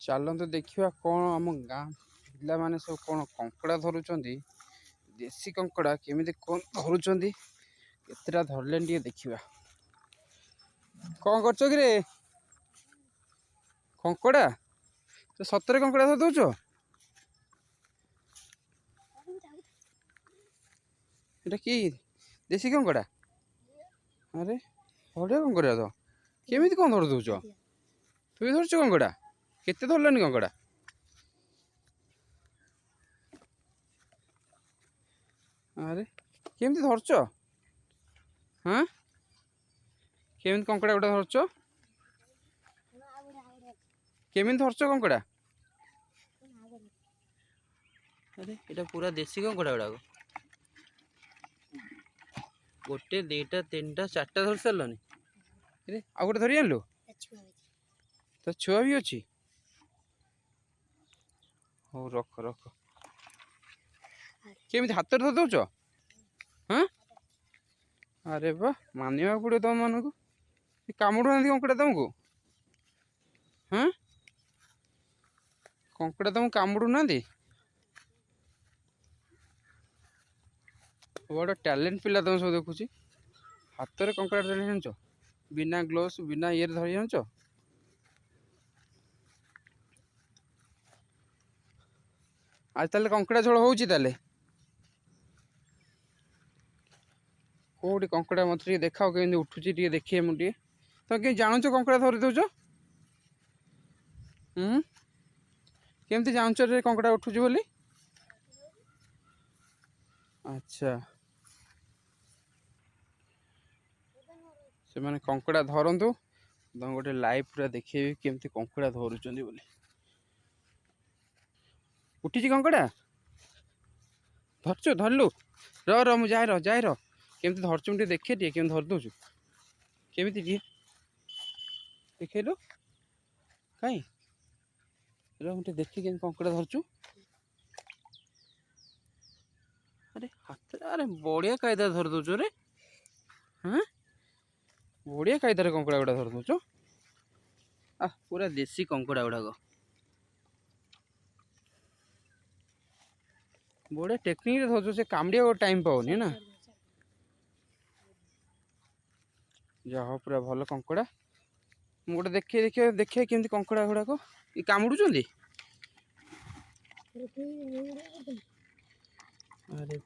चलते देखा कौन आम गाँ पिला माने सब कौन कंकड़ा धरुचंदी देसी कंकड़ा केमिति कौन धरुचंदी केतेटा धरले देखा कौन करछ कि रे कंकड़ा तो सतरे कंकड़ा धर दौच एटा कि देसी कंकड़ा अरे बड़िया कंकड़ा तो केमिति कौन धर दौच तू भी धरछ कंकड़ा केते धरलानी कंकड़ा अरे केमिति धरछ हाँ केमिति कंकड़ा गोटा धरछ केमिति धरछ कंकड़ा अरे एटा पूरा देसी कंकड़ा गुड़ाक गोटे दुईटा तीन टा चार्टा धर सारे अरे आ गोटे धरी आनलु तो छुआ भी अच्छी हो रख रख केमिति हाथ धर दौच हाँ अरे वाह मानिबा पड़े तुम मन को कामुड़ू ना कंकड़ा तुमको हाँ कंकड़ा तुमको कामुड़ू ना बड़ टैलेंट पिला तुम सब देखुची हाथ में कंकड़ा धरी आनच बिना ग्लोव्स बिना ये धरी आनच आज ताले कंकड़ा झोल होउची ताले कोटी कंकड़ा मत देखाओ के उठुची देखिए मुझे तुम कहीं जानच कंकड़ा धरी दौच केमती जानच रे कंकड़ा उठुची बोली अच्छा से माने कंकड़ा धरतु तुम गोटे लाइव पूरा देखिए केमती कंकड़ा धरुचंदी बोली उठी कंकड़ा धरचु धरलु र मु जाए केमती धरचु मुझे देखे केमती धर दौचु केमती देखलु कहीं मुझे देखी के कंकड़ा धरचु अरे हाथ अरे बढ़िया कायदा धर दौच रे हाँ बढ़िया कायदा कंकड़ा गुड़ा धर दौच आ पूरा देसी कंकड़ा गुड़ाक बढ़िया टेक्निक धर से कामड़िया टाइम पाऊनी ना जा हो पूरा भल कंकड़ा मुझे देखे देखे देखे केमती कंकड़ा गुड़ाक ये कामुड़ुचंदी अरे